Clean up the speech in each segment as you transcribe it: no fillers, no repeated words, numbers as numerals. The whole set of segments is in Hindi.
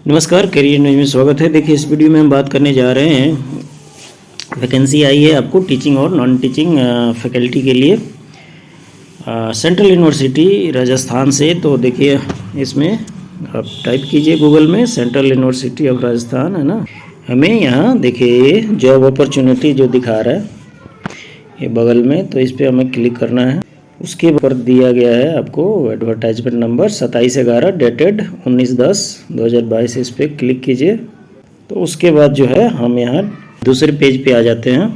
नमस्कार, करियर न्यूज में स्वागत है। देखिए, इस वीडियो में हम बात करने जा रहे हैं, वैकेंसी आई है आपको टीचिंग और नॉन टीचिंग फैकल्टी के लिए सेंट्रल यूनिवर्सिटी राजस्थान से। तो देखिए, इसमें आप टाइप कीजिए गूगल में सेंट्रल यूनिवर्सिटी ऑफ राजस्थान, है ना। हमें यहाँ देखिए जॉब अपॉर्चुनिटी जो दिखा रहा है ये बगल में, तो इस पर हमें क्लिक करना है। उसके ऊपर दिया गया है आपको एडवर्टाइजमेंट नंबर 27/11 डेटेड 19/10/2022। इस पर क्लिक कीजिए। तो उसके बाद जो है हम यहाँ दूसरे पेज पे आ जाते हैं।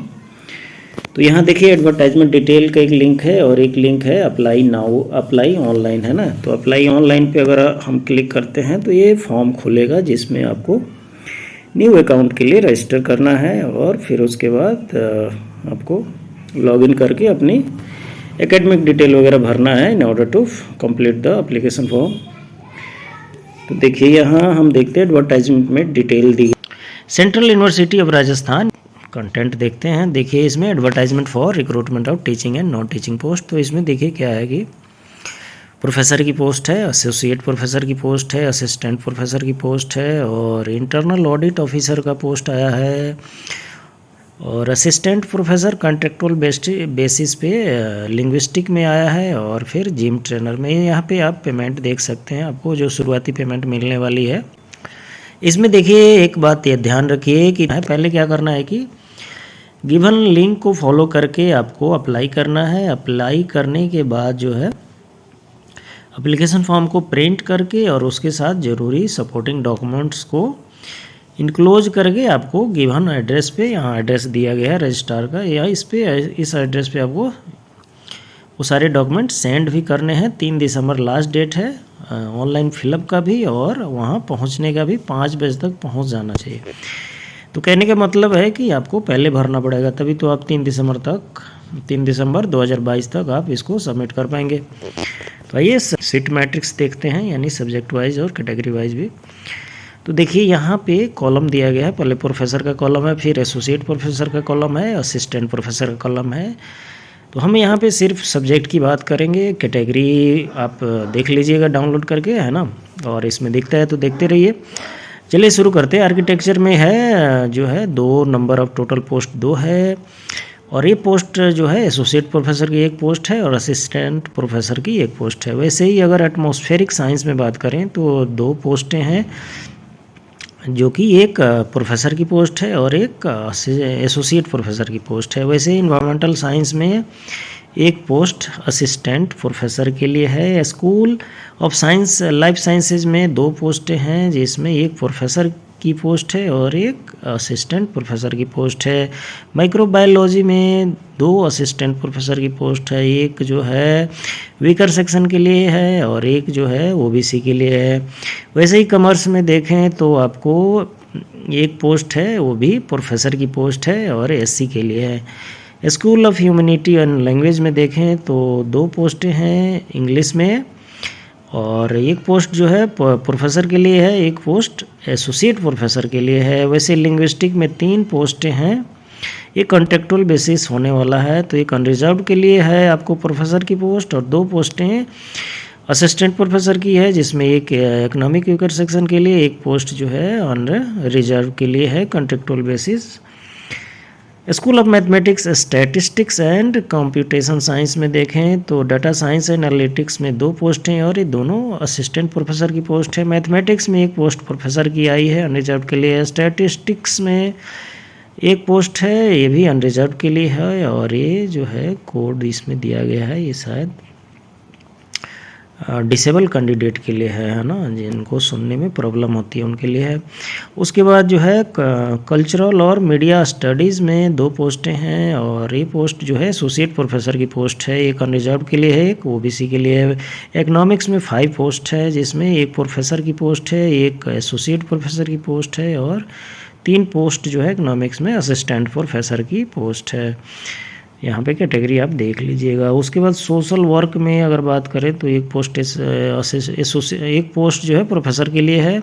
तो यहाँ देखिए एडवर्टाइजमेंट डिटेल का एक लिंक है और एक लिंक है अप्लाई नाउ, अप्लाई ऑनलाइन, है ना। तो अप्लाई ऑनलाइन पे अगर हम क्लिक करते हैं तो ये फॉर्म खुलेगा जिसमें आपको न्यू अकाउंट के लिए रजिस्टर करना है और फिर उसके बाद आपको लॉगिन करके अपनी एकेडमिक डिटेल वगैरह भरना है in order to complete the application form. तो देखिए यहाँ हम देखते हैं एडवर्टाइजमेंट में डिटेल दी central university of Rajasthan. Content देखते हैं। देखिए इसमें advertisement for recruitment of teaching and non teaching post. तो इसमें देखिए क्या है कि प्रोफेसर की पोस्ट है, एसोसिएट प्रोफेसर की पोस्ट है, असिस्टेंट प्रोफेसर की पोस्ट है और इंटरनल ऑडिट ऑफिसर का पोस्ट आया है और असिस्टेंट प्रोफेसर कॉन्ट्रेक्चुअल बेसिस पे लिंग्विस्टिक में आया है और फिर जिम ट्रेनर में। यहाँ पे आप पेमेंट देख सकते हैं, आपको जो शुरुआती पेमेंट मिलने वाली है। इसमें देखिए एक बात ये ध्यान रखिए कि पहले क्या करना है कि गिवन लिंक को फॉलो करके आपको अप्लाई करना है। अप्लाई करने के बाद जो है एप्लीकेशन फॉर्म को प्रिंट करके और उसके साथ ज़रूरी सपोर्टिंग डॉक्यूमेंट्स को इनक्लोज करके आपको गिवन एड्रेस पे, यहाँ एड्रेस दिया गया है रजिस्ट्रार का, या इस एड्रेस पे आपको वो सारे डॉक्यूमेंट सेंड भी करने हैं। 3 दिसंबर लास्ट डेट है ऑनलाइन फिलअप का भी और वहाँ पहुँचने का भी 5 बजे तक पहुँच जाना चाहिए। तो कहने का मतलब है कि आपको पहले भरना पड़ेगा, तभी तो आप 3 दिसंबर 2022 तक आप इसको सबमिट कर पाएंगे। तो आइए सीट मैट्रिक्स देखते हैं, यानी सब्जेक्ट वाइज और कैटेगरी वाइज भी। तो देखिए यहाँ पे कॉलम दिया गया है, पहले प्रोफेसर का कॉलम है, फिर एसोसिएट प्रोफेसर का कॉलम है, असिस्टेंट प्रोफेसर का कॉलम है। तो हम यहाँ पे सिर्फ सब्जेक्ट की बात करेंगे। कैटेगरी आप देख लीजिएगा डाउनलोड करके, है ना, और इसमें दिखता है तो देखते रहिए। चलिए शुरू करते हैं। आर्किटेक्चर में है जो है 2 नंबर ऑफ टोटल पोस्ट 2 है और ये पोस्ट जो है एसोसिएट प्रोफेसर की एक पोस्ट है और असिस्टेंट प्रोफेसर की एक पोस्ट है। वैसे ही अगर एटमॉस्फेरिक साइंस में बात करें तो 2 पोस्टें हैं, जो कि एक प्रोफेसर की पोस्ट है और एक एसोसिएट प्रोफेसर की पोस्ट है। वैसे इन्वायरमेंटल साइंस में एक पोस्ट असिस्टेंट प्रोफेसर के लिए है। School of science life sciences में 2 पोस्टें हैं, जिसमें एक प्रोफेसर की पोस्ट है और एक असिस्टेंट प्रोफेसर की पोस्ट है। माइक्रोबायोलॉजी में 2 असिस्टेंट प्रोफेसर की पोस्ट है, एक जो है वीकर सेक्शन के लिए है और एक जो है ओबीसी के लिए है। वैसे ही कॉमर्स में देखें तो आपको एक पोस्ट है, वो भी प्रोफेसर की पोस्ट है और एससी के लिए है। School of humanity and language में देखें तो 2 पोस्टें हैं इंग्लिश में और एक पोस्ट जो है प्रोफेसर के लिए है, एक पोस्ट एसोसिएट प्रोफेसर के लिए है। वैसे लिंग्विस्टिक में 3 पोस्टें हैं, एक कॉन्ट्रेक्चुअल बेसिस होने वाला है, तो एक अनरिजर्व्ड के लिए है आपको प्रोफेसर की पोस्ट और 2 पोस्टें असिस्टेंट प्रोफेसर की है, जिसमें एक इकोनॉमिक वीकर सेक्शन के लिए, एक पोस्ट जो है अनरिजर्व के लिए है contractual basis. School of mathematics statistics and computation science में देखें तो डाटा साइंस एंड एनालिटिक्स में 2 पोस्ट हैं और ये दोनों असिस्टेंट प्रोफेसर की पोस्ट है। मैथमेटिक्स में एक पोस्ट प्रोफेसर की आई है, अनरिजर्व के लिए। स्टैटिस्टिक्स में एक पोस्ट है, ये भी अनरिजर्व के लिए है और ये जो है कोड इसमें दिया गया है, ये शायद डिसेबल कैंडिडेट के लिए है ना, जिनको सुनने में प्रॉब्लम होती है उनके लिए है। उसके बाद जो है कल्चरल और मीडिया स्टडीज़ में 2 पोस्टें हैं और ये पोस्ट जो है एसोसिएट प्रोफेसर की पोस्ट है, एक अनरिजर्व के लिए है, एक ओबीसी के लिए है। इकोनॉमिक्स में 5 पोस्ट है, जिसमें एक प्रोफेसर की पोस्ट है, एक एसोसिएट प्रोफेसर की पोस्ट है और 3 पोस्ट जो है इकोनॉमिक्स में असिस्टेंट प्रोफेसर की पोस्ट है। यहाँ पे कैटेगरी आप देख लीजिएगा। उसके बाद सोशल वर्क में अगर बात करें तो एक पोस्ट जो है प्रोफेसर के लिए है।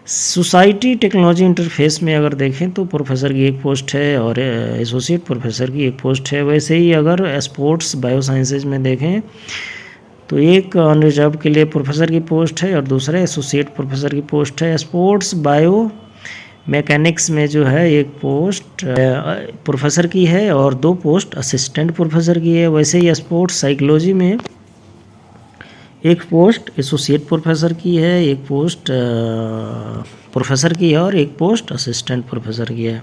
सोसाइटी टेक्नोलॉजी इंटरफेस में अगर देखें तो प्रोफेसर की एक पोस्ट है और एसोसिएट प्रोफेसर की एक पोस्ट है। वैसे ही अगर स्पोर्ट्स बायो साइंसेज में देखें तो एक ऑन रिजर्व के लिए प्रोफेसर की पोस्ट है और दूसरा एसोसिएट प्रोफेसर की पोस्ट है। स्पोर्ट्स बायो मैकेनिक्स में जो है एक पोस्ट प्रोफेसर की है और 2 पोस्ट असिस्टेंट प्रोफेसर की है। वैसे ही स्पोर्ट्स साइकोलॉजी में एक पोस्ट एसोसिएट प्रोफेसर की है, एक पोस्ट प्रोफेसर की है और एक पोस्ट असिस्टेंट प्रोफेसर की है।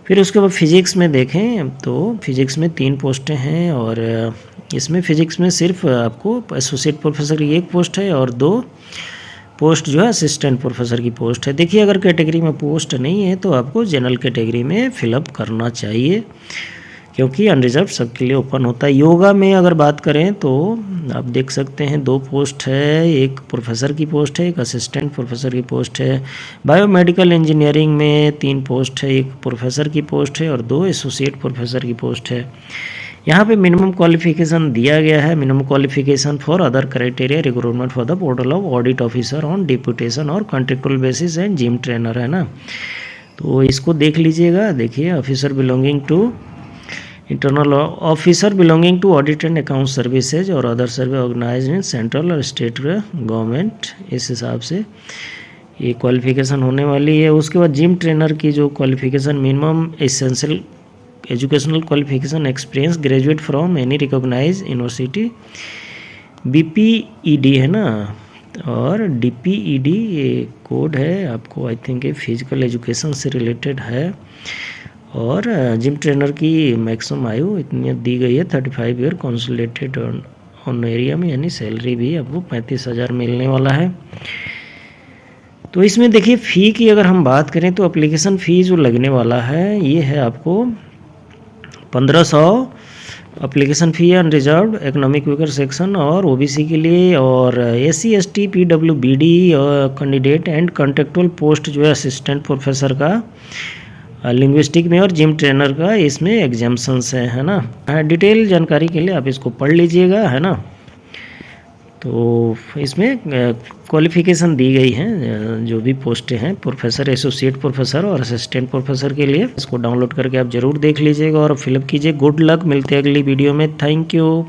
फिर उसके बाद फिजिक्स में देखें तो फिजिक्स में 3 पोस्टें हैं और इसमें फिजिक्स में सिर्फ आपको एसोसिएट प्रोफेसर की एक पोस्ट है और 2 पोस्ट जो है असिस्टेंट प्रोफेसर की पोस्ट है। देखिए अगर कैटेगरी में पोस्ट नहीं है तो आपको जनरल कैटेगरी में फिलअप करना चाहिए, क्योंकि अनरिजर्व सबके लिए ओपन होता है। योगा में अगर बात करें तो आप देख सकते हैं 2 पोस्ट है, एक प्रोफेसर की पोस्ट है, एक असिस्टेंट प्रोफेसर की पोस्ट है। बायोमेडिकल इंजीनियरिंग में 3 पोस्ट है, एक प्रोफेसर की पोस्ट है और 2 एसोसिएट प्रोफेसर की पोस्ट है। यहाँ पे मिनिमम क्वालिफिकेशन दिया गया है, minimum qualification for other criteria recruitment for the portal of audit officer on deputation और contractual basis and gym trainer, है ना। तो इसको देख लीजिएगा। देखिए officer belonging to internal officer belonging to audit and account services और other survey organised in central और स्टेट गवर्नमेंट, इस हिसाब से ये क्वालिफिकेशन होने वाली है। उसके बाद जिम ट्रेनर की जो qualification minimum essential educational qualification experience graduate from any recognise university, BPED है ना, और DPED ये कोड है आपको, आई थिंक ये फिजिकल एजुकेशन से रिलेटेड है। और जिम ट्रेनर की मैक्सिमम आयु इतनी दी गई है 35 ईयर कंसोलिडेटेड ऑन एरिया में, यानी सैलरी भी आपको 35,000 मिलने वाला है। तो इसमें देखिए फ़ी की अगर हम बात करें तो एप्लीकेशन फ़ी जो लगने वाला है ये है आपको 1500 एप्लीकेशन फ़ी है अनरिजर्व्ड इकोनॉमिक वीकर सेक्शन और OBC के लिए, और SC ST PWBD candidate and contractual post जो है असिस्टेंट प्रोफेसर का लिंग्विस्टिक में और जिम ट्रेनर का इसमें एग्जाम्पशंस है ना। डिटेल जानकारी के लिए आप इसको पढ़ लीजिएगा, है ना। तो इसमें क्वालिफिकेशन दी गई है जो भी पोस्टें हैं प्रोफेसर, एसोसिएट प्रोफेसर और असिस्टेंट प्रोफेसर के लिए। इसको डाउनलोड करके आप ज़रूर देख लीजिएगा और फिलअप कीजिए। गुड लक, मिलते हैं अगली वीडियो में। Thank you.